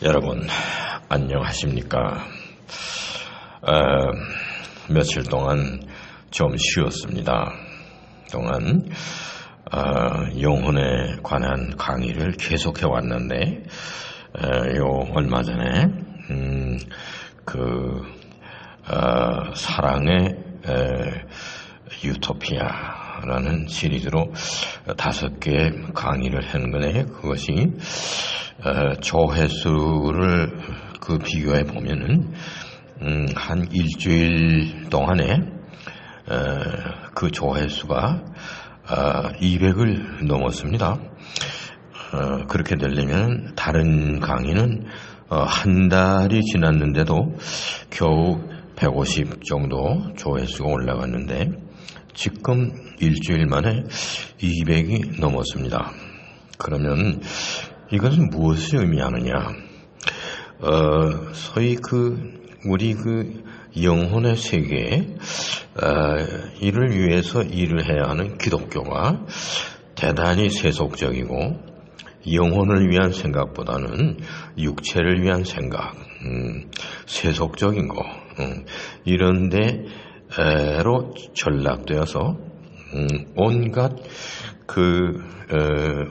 여러분 안녕하십니까? 며칠 동안 좀 쉬었습니다. 동안 영혼에 관한 강의를 계속해 왔는데 얼마 전에 사랑의 유토피아라는 시리즈로 5개의 강의를 했는데 그것이 조회수를 비교해 보면은 한 일주일 동안에 그 조회수가 200을 넘었습니다. 그렇게 되려면 다른 강의는 한 달이 지났는데도 겨우 150 정도 조회수가 올라갔는데 지금 일주일 만에 200이 넘었습니다. 그러면 이것은 무엇을 의미하느냐? 소위 우리 영혼의 세계에 이를 위해서 일을 해야 하는 기독교가 대단히 세속적이고 영혼을 위한 생각보다는 육체를 위한 생각, 세속적인 거 이런 데로 전락되어서 온갖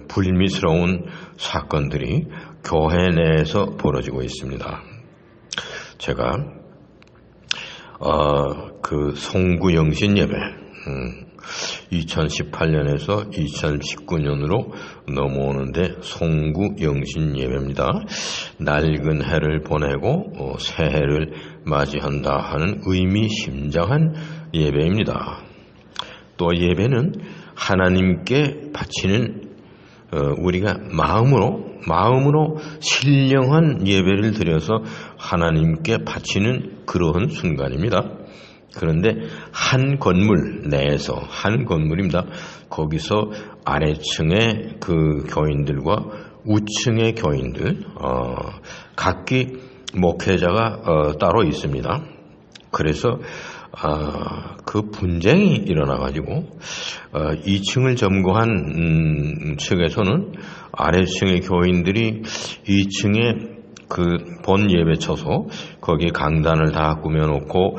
불미스러운 사건들이 교회 내에서 벌어지고 있습니다. 제가 송구영신 예배 2018년에서 2019년으로 넘어오는데 송구영신 예배입니다. 낡은 해를 보내고 새해를 맞이한다 하는 의미심장한 예배입니다. 또 예배는 하나님께 바치는 우리가 마음으로 신령한 예배를 드려서 하나님께 바치는 그러한 순간입니다. 그런데 한 건물 내에서 한 건물입니다. 거기서 아래층의 교인들과 우층의 교인들 각기 목회자가 따로 있습니다. 그래서 분쟁이 일어나가지고 2층을 점거한 측에서는 아래층의 교인들이 2층에 본 예배처소 거기에 강단을 다 꾸며놓고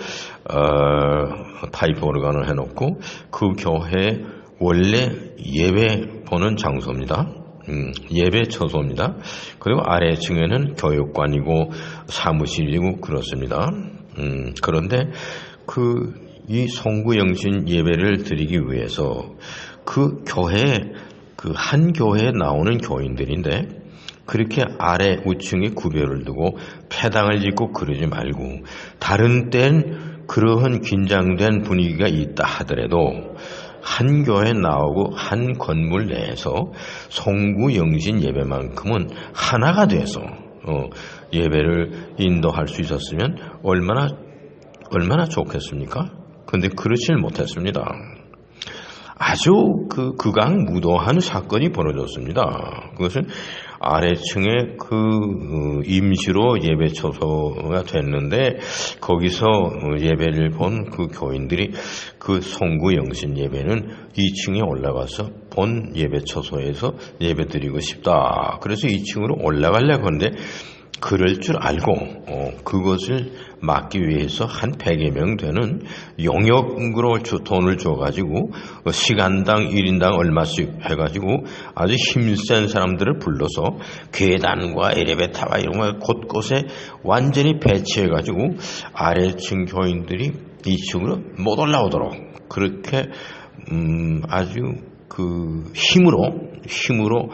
파이프 오르간을 해놓고 그 교회 원래 예배 보는 장소입니다. 예배처소입니다. 그리고 아래층에는 교육관이고 사무실이고 그렇습니다. 그런데 이 송구영신 예배를 드리기 위해서 한 교회에 나오는 교인들인데 그렇게 아래 우층에 구별을 두고 패당을 짓고 그러지 말고 다른 땐 그러한 긴장된 분위기가 있다 하더라도 한 교회에 나오고 한 건물 내에서 송구영신 예배만큼은 하나가 돼서 예배를 인도할 수 있었으면 얼마나 좋겠습니까? 그런데 그렇지는 못했습니다. 아주 극악무도한 사건이 벌어졌습니다. 그것은 아래층에 임시로 예배처소가 됐는데 거기서 예배를 본 교인들이 송구영신 예배는 2층에 올라가서 본 예배처소에서 예배드리고 싶다. 그래서 2층으로 올라가려고 하는데 그럴 줄 알고 그것을 막기 위해서 한 100여 명 되는 용역으로 돈을 줘가지고 시간당 1인당 얼마씩 해가지고 아주 힘센 사람들을 불러서 계단과 엘리베이터와 이런 거 곳곳에 완전히 배치해가지고 아래층 교인들이 2층으로 못 올라오도록 그렇게 아주 힘으로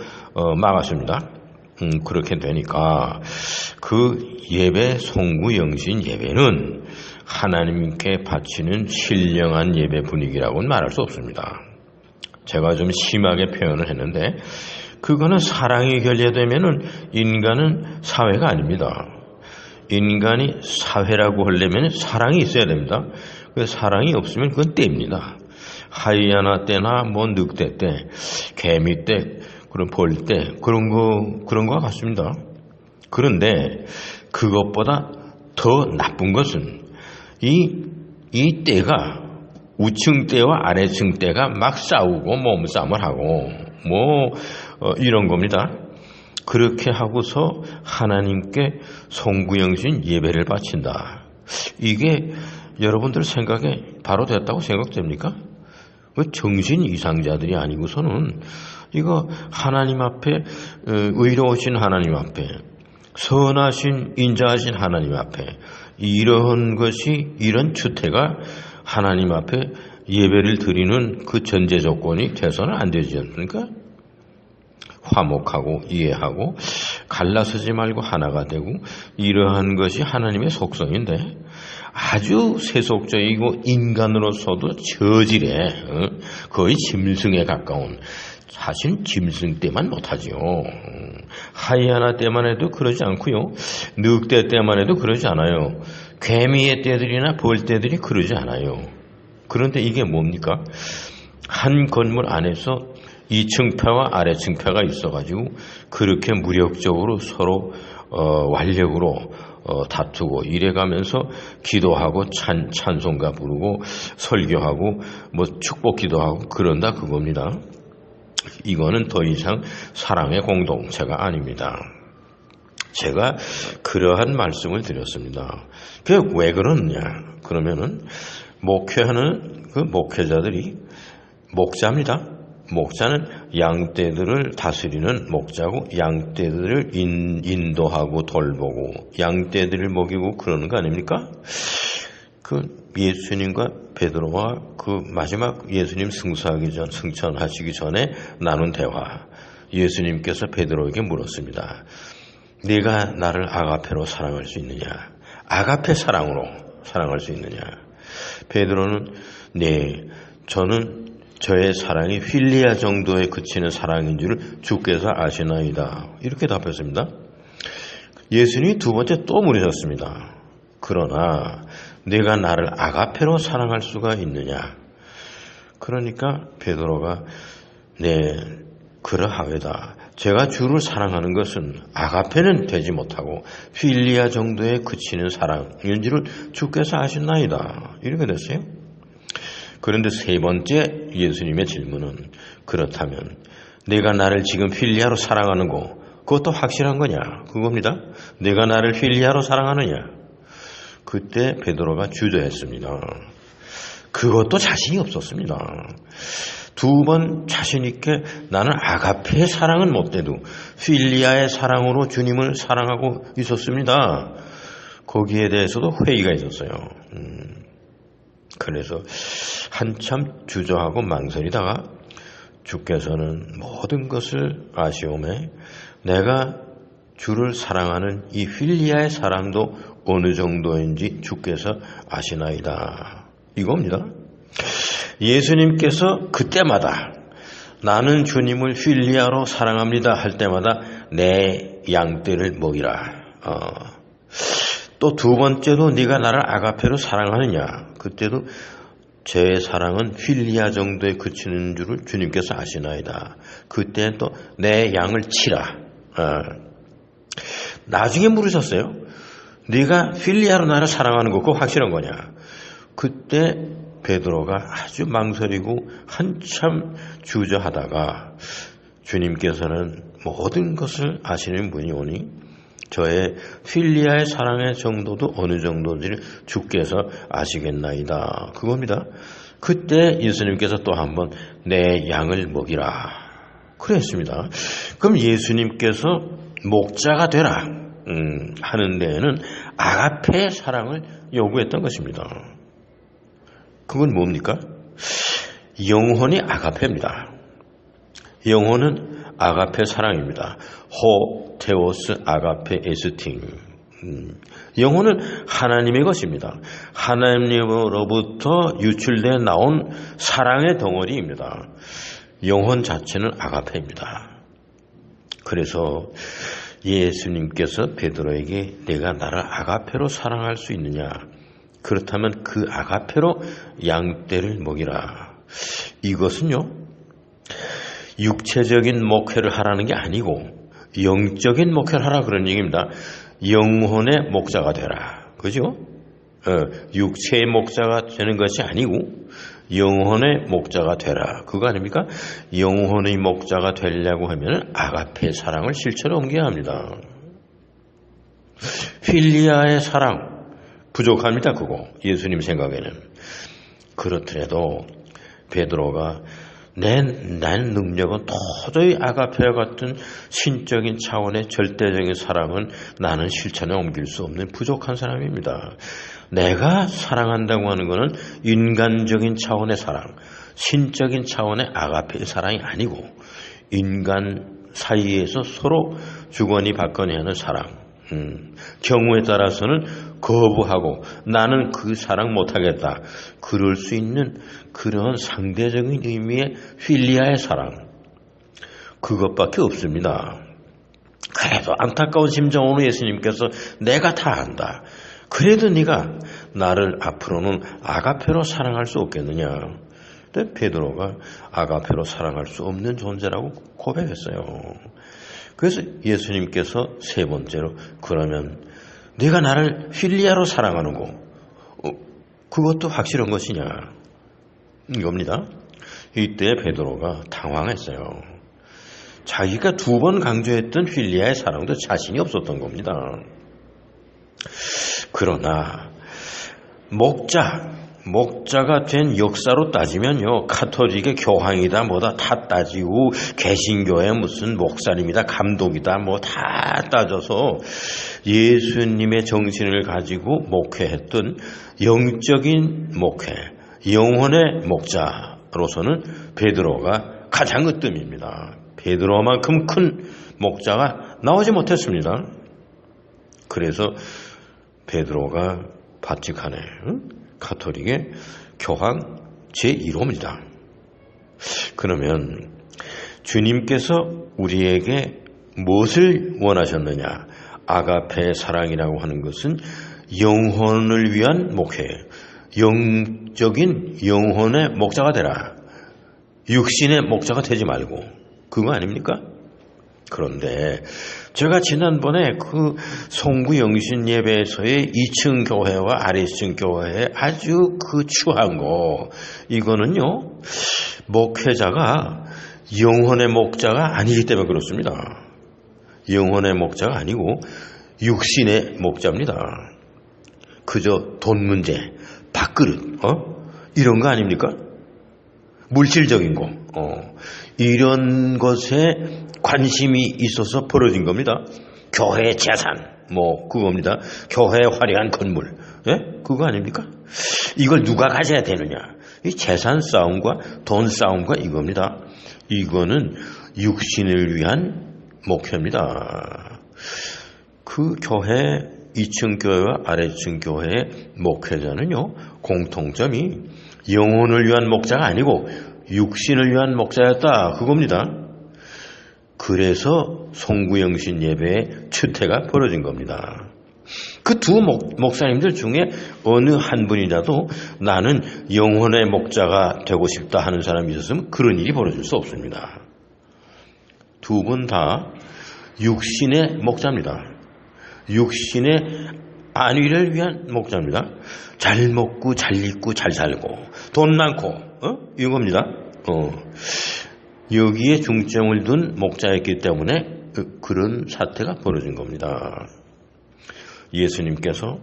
막았습니다. 그렇게 되니까 예배 송구영신 예배는 하나님께 바치는 신령한 예배 분위기라고는 말할 수 없습니다. 제가 좀 심하게 표현을 했는데 그거는 사랑이 결여되면은 인간은 사회가 아닙니다. 인간이 사회라고 하려면 사랑이 있어야 됩니다. 사랑이 없으면 그건 떼입니다. 하이에나 때나 늑대 때, 개미 때, 그런 벌 때 그런 거 같습니다. 그런데 그것보다 더 나쁜 것은 이 때가 우층 때와 아래층 때가 막 싸우고 몸싸움을 하고 이런 겁니다. 그렇게 하고서 하나님께 송구영신 예배를 바친다. 이게 여러분들 생각에 바로 됐다고 생각됩니까? 정신 이상자들이 아니고서는 이거 하나님 앞에, 의로우신 하나님 앞에, 선하신 인자하신 하나님 앞에 이런 주태가 하나님 앞에 예배를 드리는 그 전제 조건이 돼서는 안 되지 않습니까? 화목하고 이해하고 갈라서지 말고 하나가 되고 이러한 것이 하나님의 속성인데 아주 세속적이고 인간으로서도 저질에 거의 짐승에 가까운, 사실 짐승 때만 못하지요. 하이아나 때만 해도 그러지 않고요. 늑대 때만 해도 그러지 않아요. 개미의 떼들이나 벌떼들이 그러지 않아요. 그런데 이게 뭡니까? 한 건물 안에서 2층파와 아래층파가 있어가지고 그렇게 무력적으로 서로 완력으로 다투고 이래가면서 기도하고 찬송가 부르고 설교하고 뭐 축복 기도하고 그런다 그겁니다. 이거는 더 이상 사랑의 공동체가 아닙니다. 제가 그러한 말씀을 드렸습니다. 그게 왜 그러느냐? 그러면은 목회하는 그 목회자들이 목자입니다. 목자는 양떼들을 다스리는 목자고 양떼들을 인도하고 돌보고 양떼들을 먹이고 그러는 거 아닙니까? 그 예수님과 베드로와 그 마지막 예수님 승천하시기 전에 나눈 대화, 예수님께서 베드로에게 물었습니다. 네가 나를 아가페로 사랑할 수 있느냐? 아가페 사랑으로 사랑할 수 있느냐? 베드로는 네, 저는 저의 사랑이 휠리아 정도에 그치는 사랑인 줄 주께서 아시나이다. 이렇게 답했습니다. 예수님이 두 번째 또 물으셨습니다. 그러나 내가 나를 아가페로 사랑할 수가 있느냐? 그러니까 베드로가 네, 그러하외다. 제가 주를 사랑하는 것은 아가페는 되지 못하고 휠리아 정도에 그치는 사랑인 줄을 주께서 아시나이다. 이렇게 됐어요. 그런데 세 번째 예수님의 질문은 그렇다면 내가 나를 지금 휠리아로 사랑하는 거 그것도 확실한 거냐? 그겁니다. 내가 나를 휠리아로 사랑하느냐? 그때 베드로가 주저했습니다. 그것도 자신이 없었습니다. 두 번 자신 있게 나는 아가페의 사랑은 못돼도 휠리아의 사랑으로 주님을 사랑하고 있었습니다. 거기에 대해서도 회의가 있었어요. 그래서 한참 주저하고 망설이다가 주께서는 모든 것을 아시오매 내가 주를 사랑하는 이 휠리아의 사랑도 어느 정도인지 주께서 아시나이다. 이겁니다. 예수님께서 그때마다 나는 주님을 휠리아로 사랑합니다 할 때마다 내 양떼를 먹이라. 또 두 번째도 네가 나를 아가페로 사랑하느냐. 그때도 제 사랑은 휠리아 정도에 그치는 줄을 주님께서 아시나이다. 그때는 또 내 양을 치라. 나중에 물으셨어요. 네가 휠리아로 나를 사랑하는 거 그거 확실한 거냐. 그때 베드로가 아주 망설이고 한참 주저하다가 주님께서는 모든 것을 아시는 분이 오니 저의 휠리아의 사랑의 정도도 어느 정도인지를 주께서 아시겠나이다. 그겁니다. 그때 예수님께서 또 한번 내 양을 먹이라 그랬습니다. 그럼 예수님께서 목자가 되라 하는 데에는 아가페의 사랑을 요구했던 것입니다. 그건 뭡니까? 영혼이 아가페입니다. 영혼은 아가페 사랑입니다. 호 테오스 아가페 에스팅. 영혼은 하나님의 것입니다. 하나님으로부터 유출되어 나온 사랑의 덩어리입니다. 영혼 자체는 아가페입니다. 그래서 예수님께서 베드로에게 내가 나를 아가페로 사랑할 수 있느냐? 그렇다면 그 아가페로 양떼를 먹이라. 이것은요, 육체적인 목회를 하라는 게 아니고 영적인 목회를 하라 그런 얘기입니다. 영혼의 목자가 되라. 그죠? 육체의 목자가 되는 것이 아니고 영혼의 목자가 되라. 그거 아닙니까? 영혼의 목자가 되려고 하면 아가페의 사랑을 실천에 옮겨야 합니다. 필리아의 사랑 부족합니다. 그거 예수님 생각에는. 그렇더라도 베드로가 난 능력은 도저히 아가페와 같은 신적인 차원의 절대적인 사랑은 나는 실천에 옮길 수 없는 부족한 사람입니다. 내가 사랑한다고 하는 것은 인간적인 차원의 사랑, 신적인 차원의 아가페의 사랑이 아니고 인간 사이에서 서로 주거니 받거니 하는 사랑. 경우에 따라서는 거부하고 나는 그 사랑 못하겠다. 그럴 수 있는 그런 상대적인 의미의 필리아의 사랑. 그것밖에 없습니다. 그래도 안타까운 심정으로 예수님께서 내가 다 안다. 그래도 네가 나를 앞으로는 아가페로 사랑할 수 없겠느냐. 근데 베드로가 아가페로 사랑할 수 없는 존재라고 고백했어요. 그래서 예수님께서 세 번째로 그러면 네가 나를 필리아로 사랑하는 거 그것도 확실한 것이냐 이겁니다. 이때 베드로가 당황했어요. 자기가 2번 강조했던 필리아의 사랑도 자신이 없었던 겁니다. 그러나 목자가 된 역사로 따지면요, 카톨릭의 교황이다 뭐다 다 따지고 개신교의 무슨 목사님이다 감독이다 뭐 다 따져서 예수님의 정신을 가지고 목회했던 영적인 목회, 영혼의 목자로서는 베드로가 가장 으뜸입니다. 베드로만큼 큰 목자가 나오지 못했습니다. 그래서 베드로가 바티칸에 가톨릭의 교황 제1호입니다. 그러면 주님께서 우리에게 무엇을 원하셨느냐? 아가페의 사랑이라고 하는 것은 영혼을 위한 목회, 영적인 영혼의 목자가 되라. 육신의 목자가 되지 말고. 그거 아닙니까? 그런데 제가 지난번에 그 송구 영신 예배에서의 2층 교회와 아래층 교회의 아주 그 추한 거, 이거는요 목회자가 영혼의 목자가 아니기 때문에 그렇습니다. 영혼의 목자가 아니고 육신의 목자입니다. 그저 돈 문제, 밥그릇, 이런 거 아닙니까? 물질적인 거, 이런 것에 관심이 있어서 벌어진 겁니다. 교회의 재산, 그겁니다. 교회의 화려한 건물, 그거 아닙니까? 이걸 누가 가져야 되느냐? 이 재산 싸움과 돈 싸움과 이겁니다. 이거는 육신을 위한 목회입니다. 그 교회, 2층 교회와 아래층 교회의 목회자는요, 공통점이 영혼을 위한 목자가 아니고 육신을 위한 목자였다. 그겁니다. 그래서 송구영신 예배의 추태가 벌어진 겁니다. 그 두 목사님들 중에 어느 한 분이라도 나는 영혼의 목자가 되고 싶다 하는 사람이 있었으면 그런 일이 벌어질 수 없습니다. 두 분 다 육신의 목자입니다. 육신의 안위를 위한 목자입니다. 잘 먹고 잘 입고 잘 살고 돈 많고 이겁니다. 여기에 중점을 둔 목자였기 때문에 그런 사태가 벌어진 겁니다. 예수님께서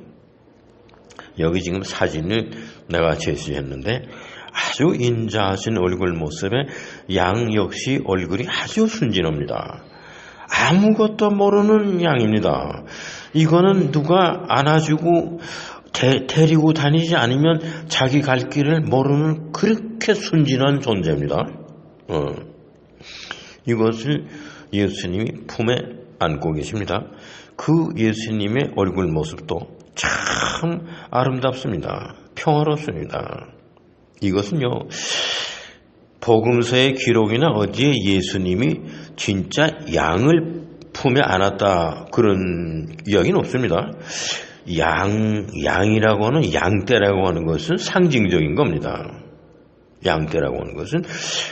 여기 지금 사진을 내가 제시했는데 아주 인자하신 얼굴 모습에 양 역시 얼굴이 아주 순진합니다. 아무것도 모르는 양입니다. 이거는 누가 안아주고 데리고 다니지 않으면 자기 갈 길을 모르는 그렇게 순진한 존재입니다. 이것을 예수님이 품에 안고 계십니다. 그 예수님의 얼굴 모습도 참 아름답습니다. 평화롭습니다. 이것은요, 복음서의 기록이나 어디에 예수님이 진짜 양을 품에 안았다 그런 이야기는 없습니다. 양이라고 하는 양떼라고 하는 것은 상징적인 겁니다. 양떼라고 하는 것은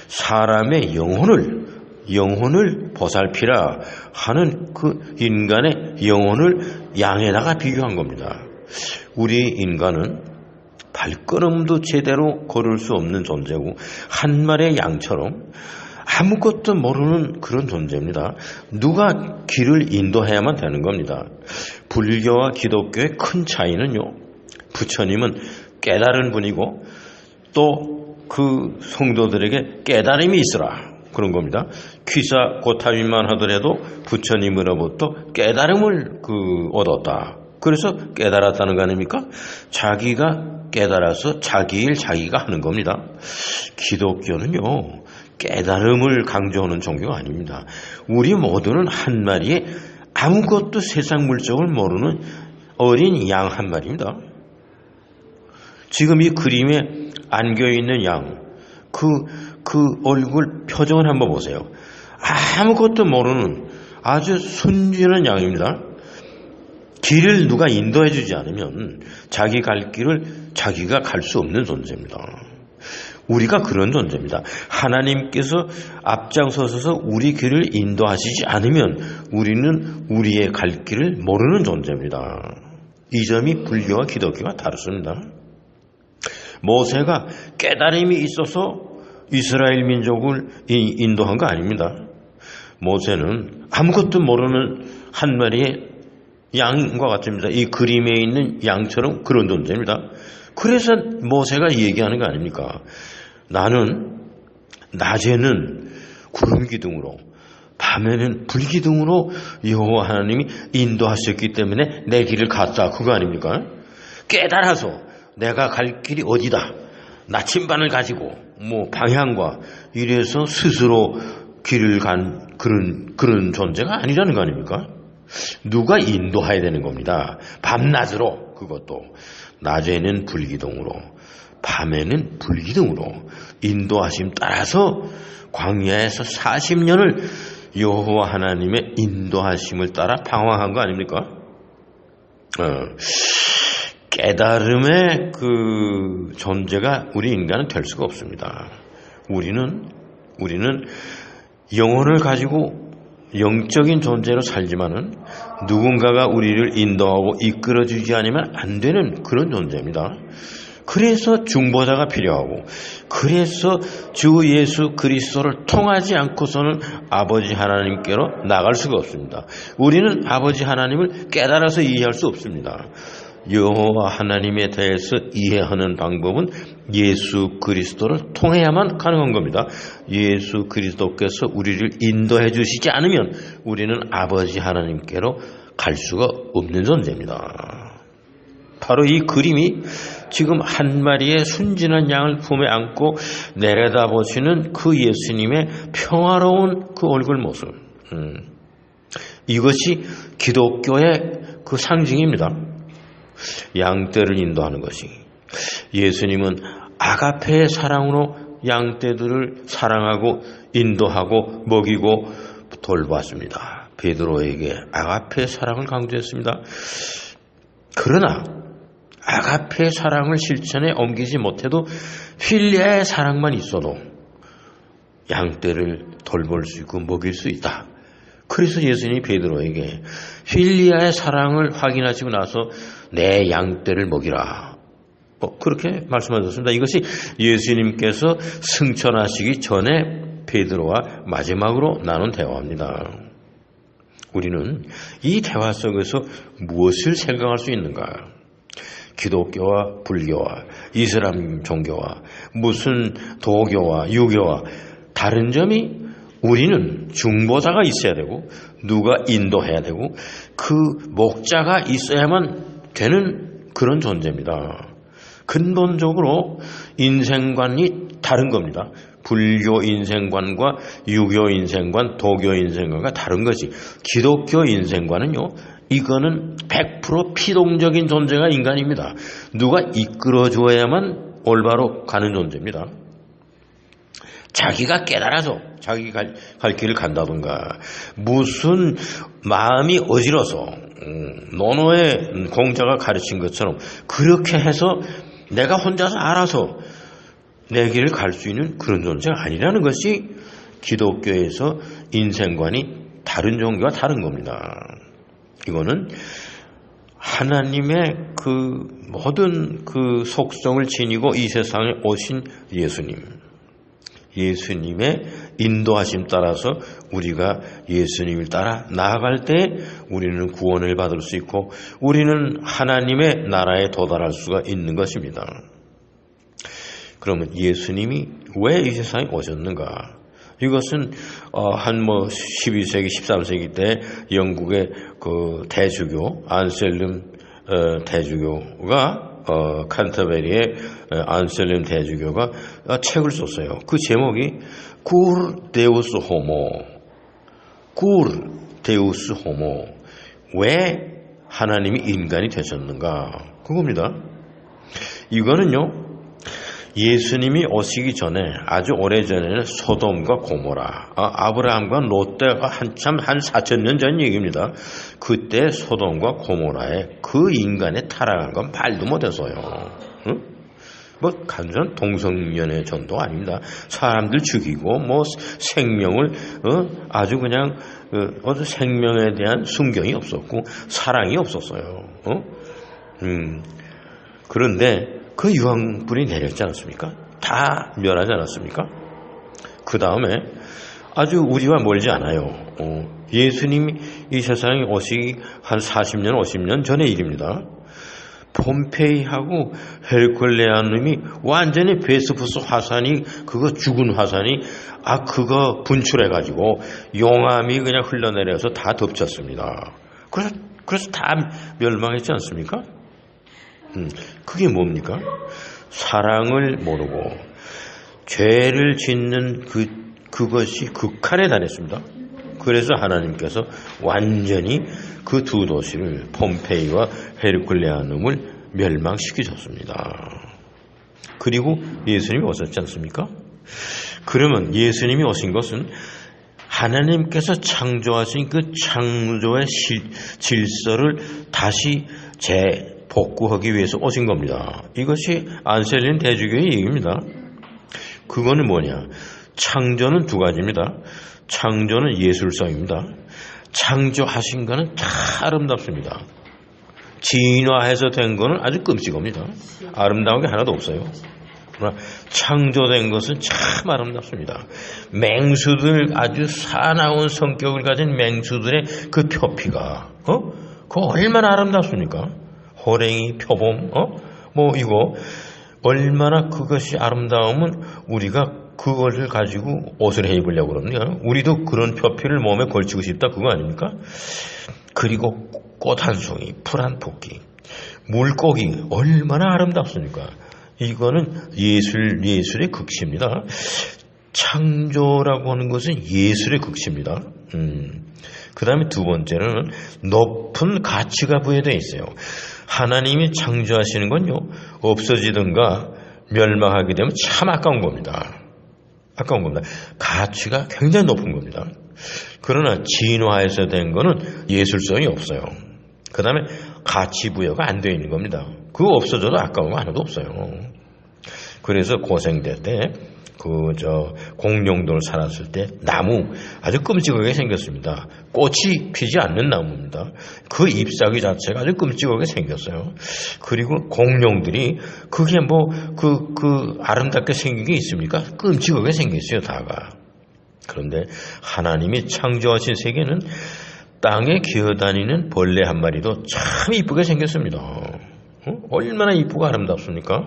사람의 영혼을 보살피라 하는 그 인간의 영혼을 양에다가 비교한 겁니다. 우리 인간은 발걸음도 제대로 걸을 수 없는 존재고 한 마리의 양처럼 아무것도 모르는 그런 존재입니다. 누가 길을 인도해야만 되는 겁니다. 불교와 기독교의 큰 차이는요, 부처님은 깨달은 분이고 또 그 성도들에게 깨달음이 있으라 그런 겁니다. 귀사 고타임만 하더라도 부처님으로부터 깨달음을 얻었다. 그래서 깨달았다는 거 아닙니까? 자기가 깨달아서 자기 일 자기가 하는 겁니다. 기독교는요, 깨달음을 강조하는 종교가 아닙니다. 우리 모두는 한 마리의 아무것도 세상 물정을 모르는 어린 양 한 마리입니다. 지금 이 그림에 안겨있는 양, 그 얼굴 표정을 한번 보세요. 아무것도 모르는 아주 순진한 양입니다. 길을 누가 인도해 주지 않으면 자기 갈 길을 자기가 갈 수 없는 존재입니다. 우리가 그런 존재입니다. 하나님께서 앞장서서 우리 길을 인도하시지 않으면 우리는 우리의 갈 길을 모르는 존재입니다. 이 점이 불교와 기독교가 다르습니다. 모세가 깨달음이 있어서 이스라엘 민족을 인도한 거 아닙니다. 모세는 아무것도 모르는 한 마리의 양과 같습니다. 이 그림에 있는 양처럼 그런 존재입니다. 그래서 모세가 얘기하는 거 아닙니까? 나는 낮에는 구름 기둥으로 밤에는 불 기둥으로 여호와 하나님이 인도하셨기 때문에 내 길을 갔다. 그거 아닙니까? 깨달아서 내가 갈 길이 어디다. 나침반을 가지고 방향과 이래서 스스로 길을 간 그런 존재가 아니라는 거 아닙니까? 누가 인도해야 되는 겁니다. 밤낮으로. 그것도 낮에는 불기둥으로 밤에는 불기둥으로 인도하심 따라서 광야에서 40년을 여호와 하나님의 인도하심을 따라 방황한 거 아닙니까? 깨달음의 그 존재가 우리 인간은 될 수가 없습니다. 우리는 영혼을 가지고 영적인 존재로 살지만은 누군가가 우리를 인도하고 이끌어주지 않으면 안 되는 그런 존재입니다. 그래서 중보자가 필요하고, 그래서 주 예수 그리스도를 통하지 않고서는 아버지 하나님께로 나갈 수가 없습니다. 우리는 아버지 하나님을 깨달아서 이해할 수 없습니다. 여호와 하나님에 대해서 이해하는 방법은 예수 그리스도를 통해야만 가능한 겁니다. 예수 그리스도께서 우리를 인도해 주시지 않으면 우리는 아버지 하나님께로 갈 수가 없는 존재입니다. 바로 이 그림이 지금 한 마리의 순진한 양을 품에 안고 내려다보시는 그 예수님의 평화로운 그 얼굴 모습, 이것이 기독교의 그 상징입니다. 양떼를 인도하는 것이. 예수님은 아가페의 사랑으로 양떼들을 사랑하고 인도하고 먹이고 돌봤습니다. 베드로에게 아가페의 사랑을 강조했습니다. 그러나 아가페의 사랑을 실천에 옮기지 못해도 필리아의 사랑만 있어도 양떼를 돌볼 수 있고 먹일 수 있다. 그래서 예수님이 베드로에게 필리아의 사랑을 확인하시고 나서 내 양떼를 먹이라. 그렇게 말씀하셨습니다. 이것이 예수님께서 승천하시기 전에 베드로와 마지막으로 나눈 대화입니다. 우리는 이 대화 속에서 무엇을 생각할 수 있는가? 기독교와 불교와 이슬람 종교와 무슨 도교와 유교와 다른 점이 우리는 중보자가 있어야 되고 누가 인도해야 되고 그 목자가 있어야만 되는 그런 존재입니다. 근본적으로 인생관이 다른 겁니다. 불교 인생관과 유교 인생관, 도교 인생관과 다른 것이 기독교 인생관은요, 이거는 100% 피동적인 존재가 인간입니다. 누가 이끌어줘야만 올바로 가는 존재입니다. 자기가 깨달아서 자기 갈 길을 간다든가, 무슨 마음이 어지러서 노노의 공자가 가르친 것처럼 그렇게 해서 내가 혼자서 알아서 내 길을 갈 수 있는 그런 존재가 아니라는 것이 기독교에서 인생관이 다른 종교와 다른 겁니다. 이거는 하나님의 그 모든 그 속성을 지니고 이 세상에 오신 예수님의 인도하심 따라서 우리가 예수님을 따라 나아갈 때 우리는 구원을 받을 수 있고 우리는 하나님의 나라에 도달할 수가 있는 것입니다. 그러면 예수님이 왜 이 세상에 오셨는가? 이것은 한 12세기, 13세기 때 영국의 그 대주교 안셀름 대주교가 칸터베리의 안셀름 대주교가 책을 썼어요. 그 제목이 Cur Deus Homo. 왜 하나님이 인간이 되셨는가? 그겁니다. 이거는요. 예수님이 오시기 전에 아주 오래전에는 소돔과 고모라, 아브라함과 롯데가 한참 한 4,000년 전 얘기입니다. 그때 소돔과 고모라에 그 인간의 타락한 건 말도 못해서요. 응? 간단 동성연애 전도 아닙니다. 사람들 죽이고 생명을 아주 그냥 생명에 대한 순경이 없었고 사랑이 없었어요. 그런데 그 유황불이 내렸지 않았습니까? 다 멸하지 않았습니까? 그 다음에 아주 우리와 멀지 않아요. 예수님이 이 세상에 오시기 한 40년, 50년 전의 일입니다. 폼페이하고 헤르클레아눔이 완전히 베스푸스 화산이 그거 죽은 화산이 그거 분출해가지고 용암이 그냥 흘러내려서 다 덮쳤습니다. 그래서 다 멸망했지 않습니까? 그게 뭡니까? 사랑을 모르고 죄를 짓는 그것이 극한에 달했습니다. 그래서 하나님께서 완전히 그 두 도시를 폼페이와 헤르클레아눔을 멸망시키셨습니다. 그리고 예수님이 오셨지 않습니까? 그러면 예수님이 오신 것은 하나님께서 창조하신 그 창조의 질서를 다시 복구하기 위해서 오신 겁니다. 이것이 안셀린 대주교의 얘기입니다. 그거는 뭐냐? 창조는 두 가지입니다. 창조는 예술성입니다. 창조하신 거는 다 아름답습니다. 진화해서 된 거는 아주 끔찍합니다. 아름다운 게 하나도 없어요. 그러나 창조된 것은 참 아름답습니다. 맹수들, 아주 사나운 성격을 가진 맹수들의 그 표피가 그거 얼마나 아름답습니까? 호랭이, 표범, 이거 얼마나 그것이 아름다우면 우리가 그것을 가지고 옷을 해 입으려고 그러는데 우리도 그런 표피를 몸에 걸치고 싶다 그거 아닙니까? 그리고 꽃 한 송이, 풀 한 포기, 물고기 얼마나 아름답습니까? 이거는 예술의 극치입니다. 창조라고 하는 것은 예술의 극치입니다. 그 다음에 두 번째는 높은 가치가 부여되어 있어요. 하나님이 창조하시는 건요, 없어지든가 멸망하게 되면 참 아까운 겁니다. 가치가 굉장히 높은 겁니다. 그러나 진화해서 된 거는 예술성이 없어요. 그 다음에 가치 부여가 안 되어 있는 겁니다. 그거 없어져도 아까운 거 하나도 없어요. 그래서 고생대 때 공룡들 살았을 때 나무 아주 끔찍하게 생겼습니다. 꽃이 피지 않는 나무입니다. 그 잎사귀 자체가 아주 끔찍하게 생겼어요. 그리고 공룡들이 그게 아름답게 생긴 게 있습니까? 끔찍하게 생겼어요, 다가. 그런데 하나님이 창조하신 세계는 땅에 기어다니는 벌레 한 마리도 참 이쁘게 생겼습니다. 얼마나 이쁘고 아름답습니까?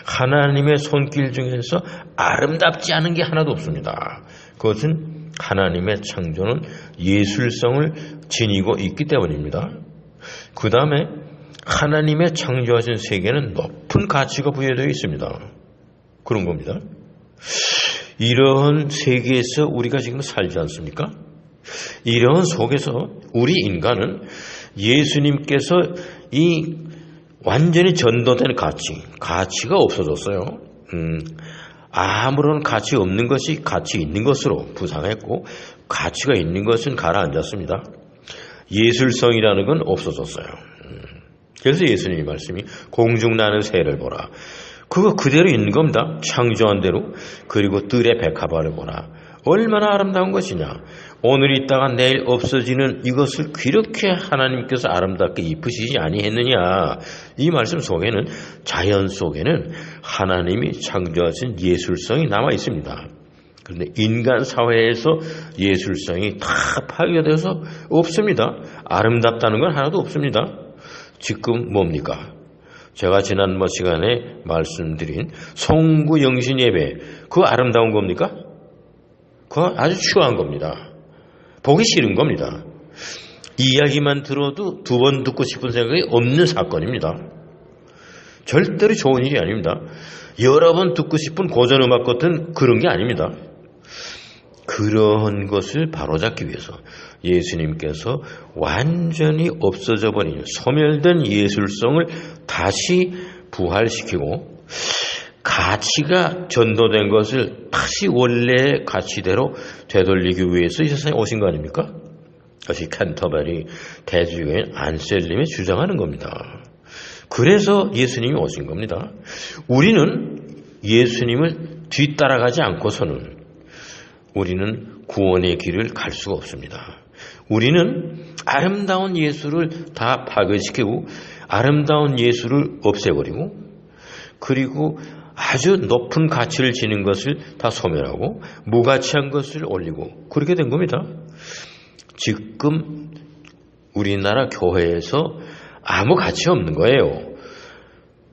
하나님의 손길 중에서 아름답지 않은 게 하나도 없습니다. 그것은 하나님의 창조는 예술성을 지니고 있기 때문입니다. 그 다음에 하나님의 창조하신 세계는 높은 가치가 부여되어 있습니다. 그런 겁니다. 이런 세계에서 우리가 지금 살지 않습니까? 이런 속에서 우리 인간은 예수님께서 완전히 전도된 가치가 없어졌어요. 아무런 가치 없는 것이 가치 있는 것으로 부상했고 가치가 있는 것은 가라앉았습니다. 예술성이라는 건 없어졌어요. 그래서 예수님이 말씀이 공중 나는 새를 보라. 그거 그대로 있는 겁니다. 창조한 대로. 그리고 뜰의 백합화를 보라. 얼마나 아름다운 것이냐. 오늘 있다가 내일 없어지는 이것을 그렇게 하나님께서 아름답게 입으시지 아니했느냐. 이 말씀 속에는, 자연 속에는 하나님이 창조하신 예술성이 남아 있습니다. 그런데 인간 사회에서 예술성이 다 파괴되어서 없습니다. 아름답다는 건 하나도 없습니다. 지금 뭡니까? 제가 지난번 시간에 말씀드린 성구 영신 예배, 그거 아름다운 겁니까? 그거 아주 추한 겁니다. 보기 싫은 겁니다. 이야기만 들어도 두 번 듣고 싶은 생각이 없는 사건입니다. 절대로 좋은 일이 아닙니다. 여러 번 듣고 싶은 고전음악 같은 그런 게 아닙니다. 그런 것을 바로잡기 위해서 예수님께서 완전히 없어져 버린 소멸된 예술성을 다시 부활시키고 가치가 전도된 것을 다시 원래의 가치대로 되돌리기 위해서 이 세상에 오신 거 아닙니까? 그것이 캔터베리 대주교인 안셀림이 주장하는 겁니다. 그래서 예수님이 오신 겁니다. 우리는 예수님을 뒤따라가지 않고서는 우리는 구원의 길을 갈 수가 없습니다. 우리는 아름다운 예수를 다 파괴시키고 아름다운 예수를 없애버리고 그리고 아주 높은 가치를 지닌 것을 다 소멸하고 무가치한 것을 올리고 그렇게 된 겁니다. 지금 우리나라 교회에서 아무 가치 없는 거예요.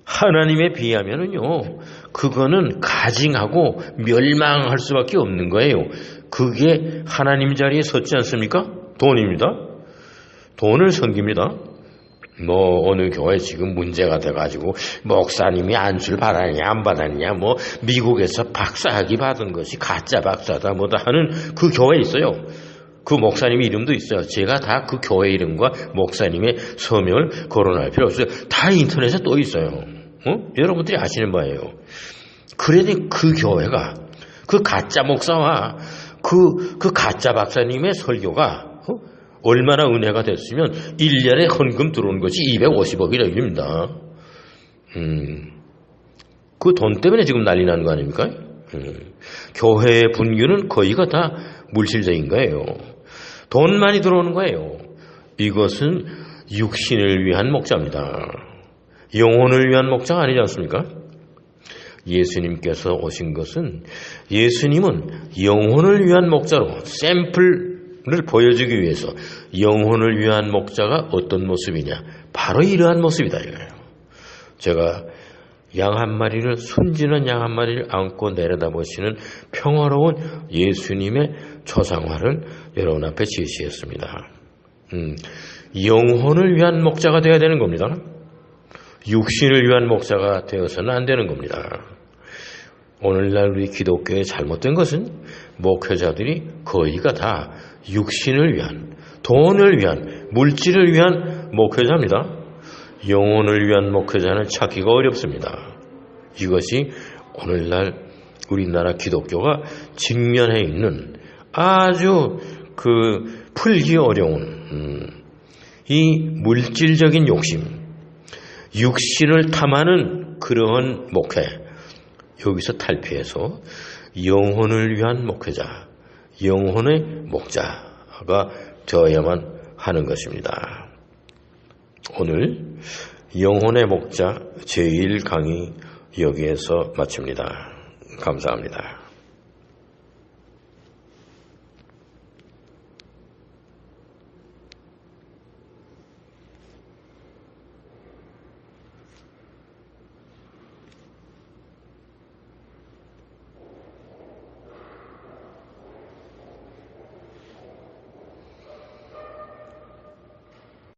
하나님에 비하면은요, 그거는 가증하고 멸망할 수밖에 없는 거예요. 그게 하나님 자리에 섰지 않습니까? 돈입니다. 돈을 섬깁니다. 어느 교회 지금 문제가 돼가지고 목사님이 안수를 받았냐 안 받았냐 미국에서 박사학위 받은 것이 가짜 박사다 뭐다 하는 그 교회 있어요. 그 목사님 이름도 있어요. 제가 다 그 교회 이름과 목사님의 서명을 거론할 필요 없어요. 다 인터넷에 또 있어요. 여러분들이 아시는 바예요. 그러니 그 교회가 그 가짜 목사와 그 가짜 박사님의 설교가 얼마나 은혜가 됐으면 1년에 헌금 들어온 것이 250억이라 입니다. 그 돈 때문에 지금 난리 나는 거 아닙니까? 교회의 분규는 거의가 다 물질적인 거예요. 돈 많이 들어오는 거예요. 이것은 육신을 위한 목자입니다. 영혼을 위한 목자가 아니지 않습니까? 예수님께서 오신 것은 예수님은 영혼을 위한 목자로 샘플을 보여주기 위해서 영혼을 위한 목자가 어떤 모습이냐 바로 이러한 모습이다 이거예요. 제가 양 한 마리를 순진한 양 한 마리를 안고 내려다보시는 평화로운 예수님의 초상화를 여러분 앞에 제시했습니다. 영혼을 위한 목자가 되어야 되는 겁니다. 육신을 위한 목자가 되어서는 안 되는 겁니다. 오늘날 우리 기독교의 잘못된 것은 목회자들이 거의가 다 육신을 위한, 돈을 위한, 물질을 위한 목회자입니다. 영혼을 위한 목회자는 찾기가 어렵습니다. 이것이 오늘날 우리나라 기독교가 직면해 있는 아주 풀기 어려운 이 물질적인 욕심, 육신을 탐하는 그러한 목회, 여기서 탈피해서 영혼을 위한 목회자, 영혼의 목자가 되어야만 하는 것입니다. 오늘 영혼의 목자 제1강의 여기에서 마칩니다. 감사합니다.